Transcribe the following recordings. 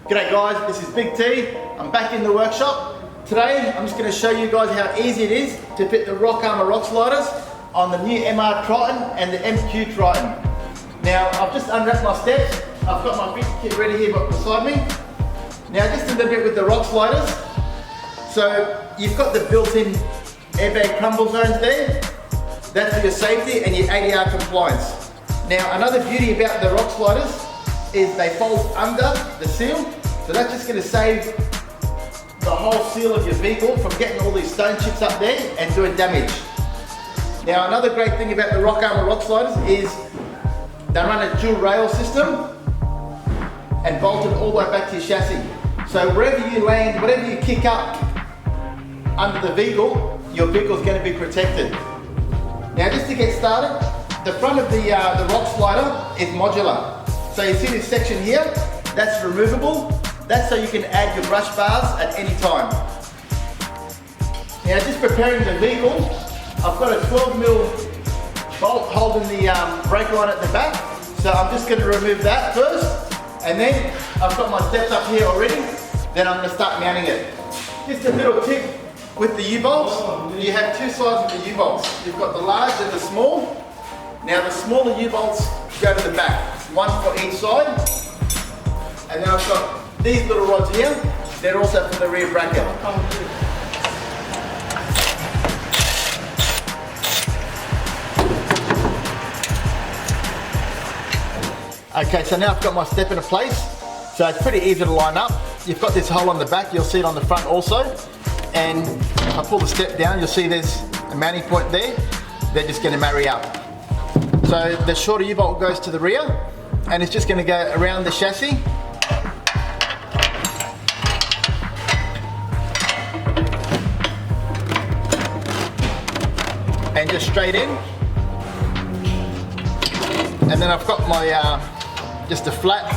G'day guys, this is Big T. I'm back in the workshop. Today I'm just going to show you guys how easy it is to fit the Rockarmor Rocksliders on the new MR Triton and the MQ Triton. Now I've just unwrapped my steps. I've got my fit kit ready here beside me. Now just a little bit with the Rocksliders. So you've got the built-in airbag crumble zones there. That's for your safety and your ADR compliance. Now another beauty about the Rocksliders is they fold under the seal, so that's just going to save the whole seal of your vehicle from getting all these stone chips up there and doing damage. Now another great thing about the Rockarmor Rocksliders is they run a dual rail system and bolted all the way back to your chassis. So wherever you land, whatever you kick up under the vehicle, your vehicle is going to be protected. Now just to get started, the front of the Rockslider is modular. So you see this section here, that's removable. That's so you can add your brush bars at any time. Now just preparing the vehicle, I've got a 12mm bolt holding the brake line at the back. So I'm just going to remove that first. And then I've got my steps up here already. Then I'm going to start mounting it. Just a little tip with the U-bolts. You have two sides of the U-bolts. You've got the large and the small. Now the smaller U-bolts go to the back. One for each side, and then I've got these little rods here. They're also for the rear bracket. Okay, so now I've got my step in place, so it's pretty easy to line up. You've got this hole on the back, you'll see it on the front also, and if I pull the step down, you'll see there's a mounting point there. They're just going to marry up. So the shorter U-bolt goes to the rear, and it's just going to go around the chassis. And just straight in. And then I've got my, just a flat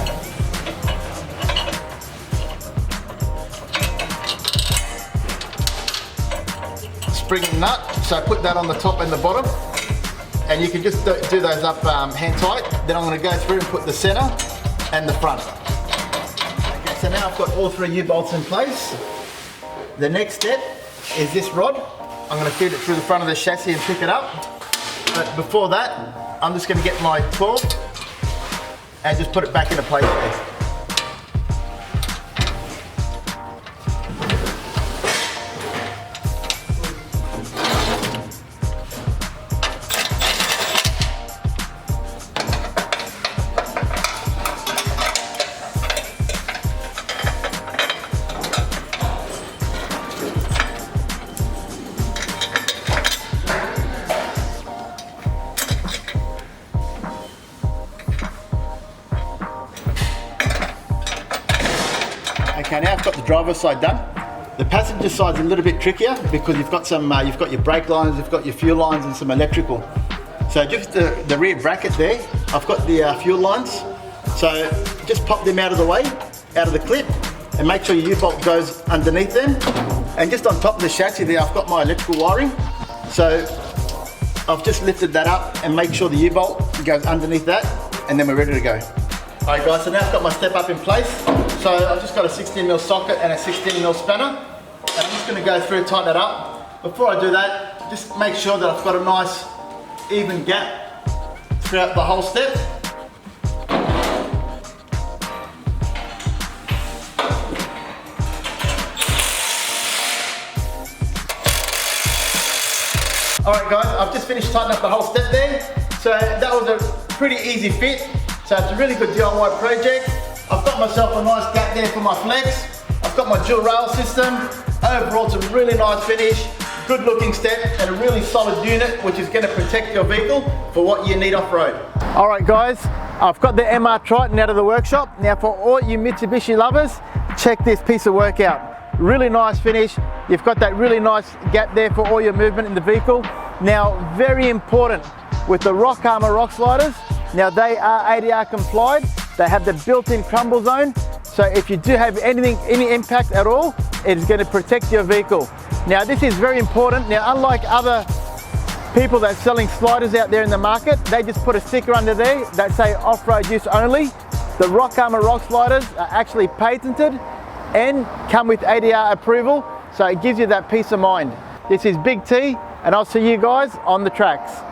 spring nut. So I put that on the top and the bottom. And you can just do those up hand tight. Then I'm going to go through and put the center and the front. Okay, so now I've got all three U-bolts in place. The next step is this rod. I'm going to feed it through the front of the chassis and pick it up. But before that, I'm just going to get my 12 and just put it back into place there. Okay, now I've got the driver's side done. The passenger side's a little bit trickier because you've got some, you've got your brake lines, you've got your fuel lines and some electrical. So just the rear bracket there, I've got the fuel lines. So just pop them out of the way, out of the clip, and make sure your U-bolt goes underneath them. And just on top of the chassis there, I've got my electrical wiring. So I've just lifted that up and make sure the U-bolt goes underneath that, and then we're ready to go. Alright guys, so now I've got my step up in place. So I've just got a 16mm socket and a 16mm spanner. And I'm just going to go through, tighten it up. Before I do that, just make sure that I've got a nice even gap throughout the whole step. Alright guys, I've just finished tightening up the whole step there. So that was a pretty easy fit. So it's a really good DIY project. I've got myself a nice gap there for my flex. I've got my dual rail system. Overall, it's a really nice finish, good looking step, and a really solid unit, which is going to protect your vehicle for what you need off-road. All right guys, I've got the MR Triton out of the workshop. Now for all you Mitsubishi lovers, check this piece of work out. Really nice finish. You've got that really nice gap there for all your movement in the vehicle. Now, very important with the Rockarmor Rocksliders. Now they are ADR compliant. They have the built-in crumble zone. So if you do have any impact at all, it is going to protect your vehicle. Now this is very important. Now unlike other people that are selling sliders out there in the market, they just put a sticker under there that say off-road use only. The Rockarmor Rocksliders are actually patented and come with ADR approval, so it gives you that peace of mind. This is Big T, and I'll see you guys on the tracks.